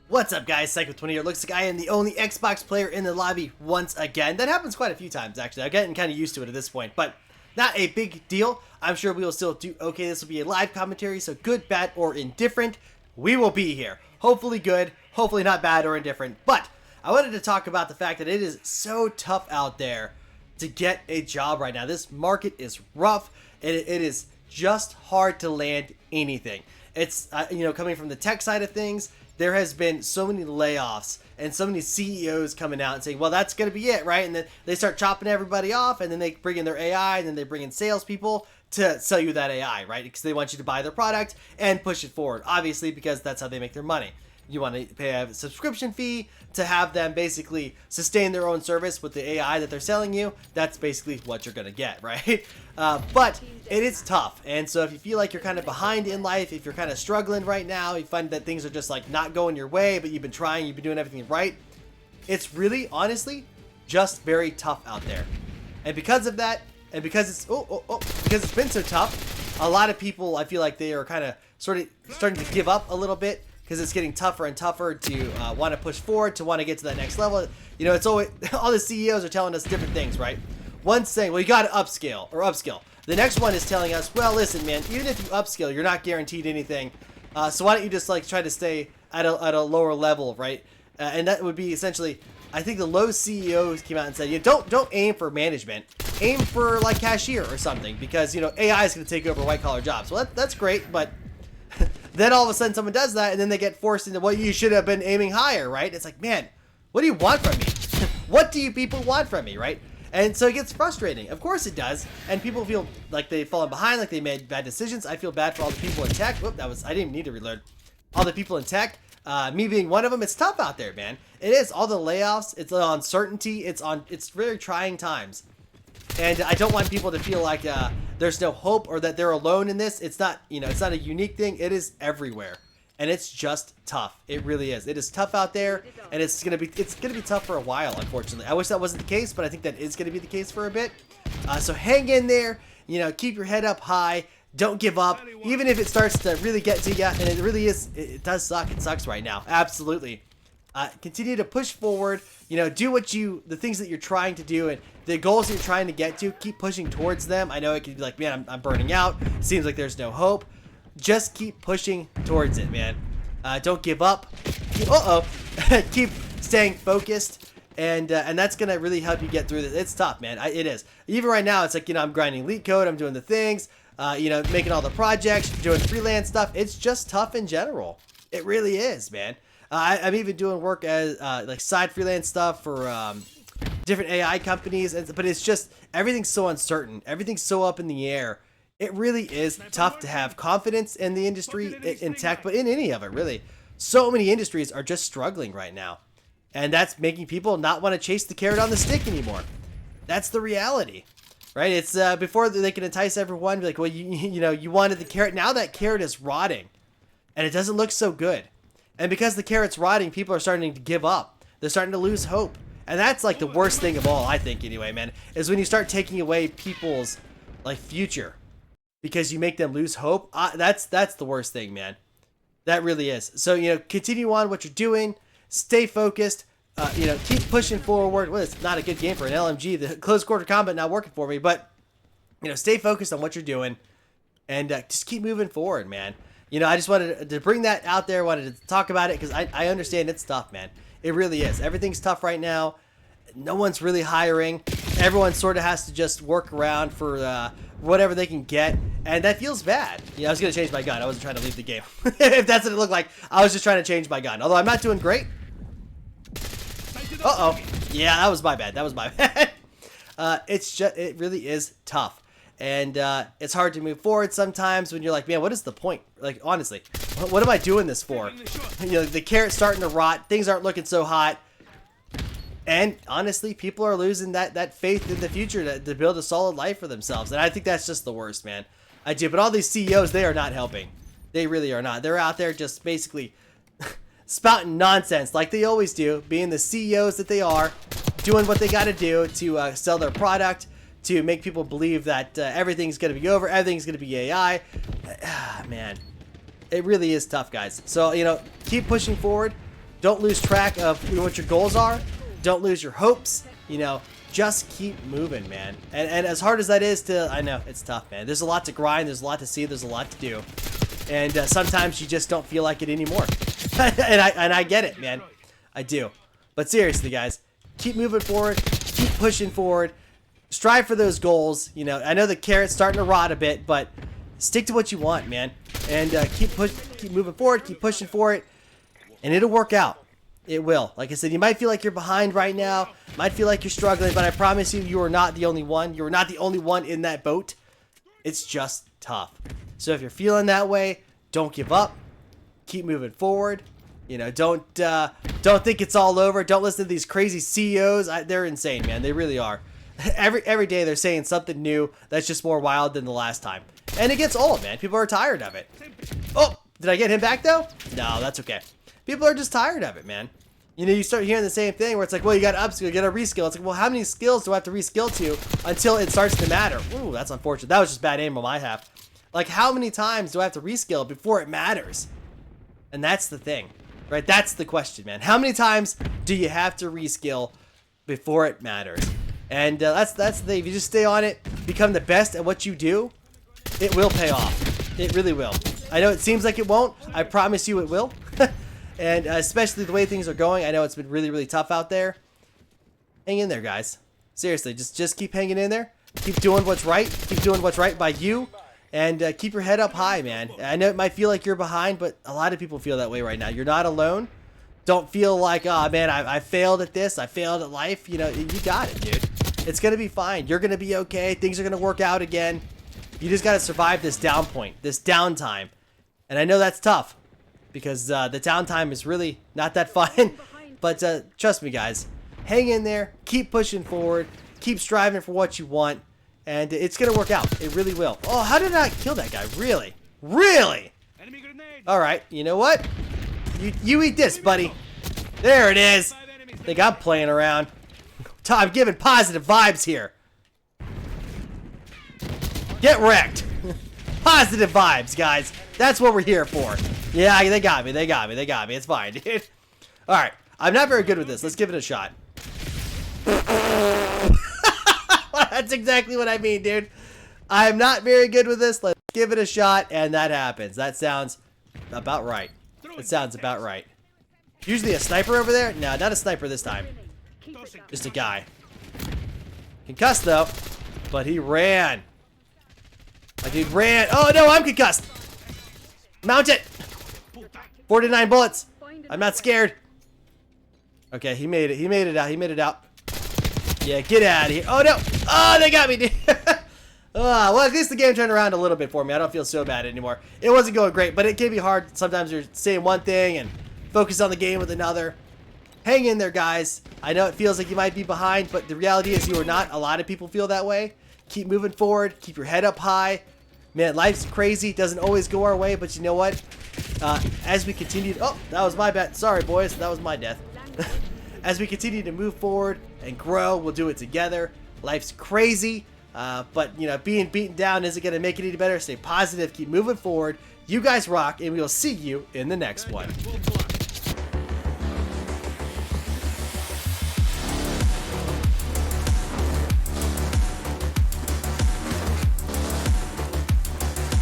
What's up, guys? Psycho20 here. Looks like I am the only Xbox player in the lobby once again. That happens quite a few times, actually. I'm getting kind of used to it at this point, but not a big deal. I'm sure we will still do okay. This will be a live commentary, so good, bad, or indifferent, we will be here. Hopefully good, hopefully not bad or indifferent, but I wanted to talk about the fact that it is so tough out there to get a job right now. This market is rough, and it is just hard to land anything. It's, coming from the tech side of things, there has been so many layoffs and so many CEOs coming out and saying, well, that's going to be it, right? And then they start chopping everybody off, and then they bring in their AI, and then they bring in salespeople to sell you that AI, right? Because they want you to buy their product and push it forward, obviously, because that's how they make their money. You want to pay a subscription fee to have them basically sustain their own service with the AI that they're selling you. That's basically what you're going to get, right? But it is tough. And so if you feel like you're kind of behind in life, if you're kind of struggling right now, you find that things are just like not going your way, but you've been trying, you've been doing everything right, it's really, honestly, just very tough out there. And because of that, and because it's been so tough, a lot of people, I feel like they are kind of sort of starting to give up a little bit, because it's getting tougher and tougher to want to push forward, to want to get to that next level. You know, it's always, all the CEOs are telling us different things, right? One's saying, well, you got to upskill. The next one is telling us, well, listen, man, even if you upskill, you're not guaranteed anything. So why don't you just like try to stay at a lower level, right? And that would be essentially, I think the low CEOs came out and said, don't aim for management, aim for like cashier or something, because AI is going to take over white collar jobs. Well, that's great, but then all of a sudden someone does that, and then they get forced into, well, you should have been aiming higher, right? It's like, man, what do you want from me? What do you people want from me, right? And so it gets frustrating. Of course it does. And people feel like they've fallen behind, like they made bad decisions. I feel bad for all the people in tech. Whoop, I didn't even need to reload. All the people in tech, me being one of them, it's tough out there, man. It is. All the layoffs, it's the uncertainty, it's very trying times. And I don't want people to feel like there's no hope or that they're alone in this. It's not, it's not a unique thing. It is everywhere. And it's just tough. It really is. It is tough out there, and it's gonna be tough for a while, unfortunately. I wish that wasn't the case, but I think that is gonna be the case for a bit. So hang in there. Keep your head up high. Don't give up, even if it starts to really get to you. And it really is. It does suck. It sucks right now. Absolutely. Continue to push forward. Do the things that you're trying to do and the goals that you're trying to get to. Keep pushing towards them. I know it could be like, man, I'm burning out. Seems like there's no hope. Just keep pushing towards it, man. Don't give up. Keep staying focused, and that's gonna really help you get through this. It's tough, man. It is. Even right now, it's like I'm grinding leak code. I'm doing the things. Making all the projects, doing freelance stuff. It's just tough in general. It really is, man. I'm even doing work as like side freelance stuff for different AI companies, but it's just everything's so uncertain. Everything's so up in the air. It really is tough to have confidence in the industry, in tech, but in any of it, really. So many industries are just struggling right now. And that's making people not want to chase the carrot on the stick anymore. That's the reality, right? It's before they can entice everyone, be like, well, you wanted the carrot. Now that carrot is rotting, and it doesn't look so good. And because the carrot's rotting, people are starting to give up. They're starting to lose hope. And that's like the worst thing of all, I think, anyway, man, is when you start taking away people's like future. Because you make them lose hope. That's the worst thing, man. That really is. So, continue on what you're doing. Stay focused. Keep pushing forward. Well, it's not a good game for an LMG. The close quarter combat not working for me. But, stay focused on what you're doing. And just keep moving forward, man. I just wanted to bring that out there. Wanted to talk about it because I understand it's tough, man. It really is. Everything's tough right now. No one's really hiring. Everyone sort of has to just work around for whatever they can get, and that feels bad. I was gonna change my gun. I wasn't trying to leave the game. If that's what it looked like, I was just trying to change my gun. Although I'm not doing great. Yeah, that was my bad. It really is tough, and it's hard to move forward sometimes when you're like, man, what is the point? Like, honestly, what am I doing this for? The carrot's starting to rot. Things aren't looking so hot. And honestly, people are losing that faith in the future to build a solid life for themselves. And I think that's just the worst, man. I do. But all these CEOs, they are not helping. They really are not. They're out there just basically spouting nonsense like they always do, being the CEOs that they are, doing what they got to do to sell their product, to make people believe that everything's going to be over, everything's going to be AI. Man, it really is tough, guys. So, keep pushing forward. Don't lose track of what your goals are. Don't lose your hopes. You know, just keep moving, man. And as hard as that is to, I know, it's tough, man. There's a lot to grind. There's a lot to see. There's a lot to do. And sometimes you just don't feel like it anymore. and I get it, man. I do. But seriously, guys, keep moving forward. Keep pushing forward. Strive for those goals. You know, I know the carrot's starting to rot a bit, but stick to what you want, man. And keep moving forward. Keep pushing for it. And it'll work out. It will. Like I said, you might feel like you're behind right now. Might feel like you're struggling, but I promise you, you are not the only one. You are not the only one in that boat. It's just tough. So if you're feeling that way, don't give up. Keep moving forward. You know, don't think it's all over. Don't listen to these crazy CEOs. They're insane, man. They really are. Every day they're saying something new that's just more wild than the last time. And it gets old, man. People are tired of it. Oh, did I get him back though? No, that's okay. People are just tired of it, man. You know, you start hearing the same thing where it's like, well, you got to upskill, you got to reskill. It's like, well, how many skills do I have to reskill to until it starts to matter? Ooh, that's unfortunate. That was just bad aim on my half. Like, how many times do I have to reskill before it matters? And that's the thing, right? That's the question, man. How many times do you have to reskill before it matters? And that's the thing. If you just stay on it, become the best at what you do, it will pay off. It really will. I know it seems like it won't. I promise you it will. And especially the way things are going, I know it's been really, really tough out there. Hang in there, guys. Seriously, just keep hanging in there. Keep doing what's right. Keep doing what's right by you. And keep your head up high, man. I know it might feel like you're behind, but a lot of people feel that way right now. You're not alone. Don't feel like, oh, man, I failed at this. I failed at life. You know, you got it, dude. It's going to be fine. You're going to be okay. Things are going to work out again. You just got to survive this down point, this downtime. And I know that's tough. Because the downtime is really not that fun. But trust me, guys. Hang in there. Keep pushing forward. Keep striving for what you want. And it's going to work out. It really will. Oh, how did I kill that guy? Really? Really? Alright, you know what? You eat this, buddy. There it is. Think I'm playing around. I'm giving positive vibes here. Get wrecked. Positive vibes, guys. That's what we're here for. Yeah, they got me. They got me. They got me. It's fine, dude. Alright. I'm not very good with this. Let's give it a shot. That's exactly what I mean, dude. I'm not very good with this. Let's give it a shot, and that happens. That sounds about right. It sounds about right. Usually a sniper over there? No, not a sniper this time. Just a guy. Concussed, though. But he ran. My dude ran. Oh, no, I'm concussed. Mount it. 49 bullets. I'm not scared. Okay, he made it. He made it out. He made it out. Yeah, get out of here. Oh, no. Oh, they got me, dude. Well, at least the game turned around a little bit for me. I don't feel so bad anymore. It wasn't going great, but it can be hard. Sometimes you're saying one thing and focus on the game with another. Hang in there, guys. I know it feels like you might be behind, but the reality is you are not. A lot of people feel that way. Keep moving forward. Keep your head up high. Man, life's crazy. It doesn't always go our way, but you know what? As we continue... Oh, that was my bad. Sorry, boys. That was my death. As we continue to move forward and grow, we'll do it together. Life's crazy, but, you know, being beaten down isn't going to make it any better. Stay positive. Keep moving forward. You guys rock, and we will see you in the next one.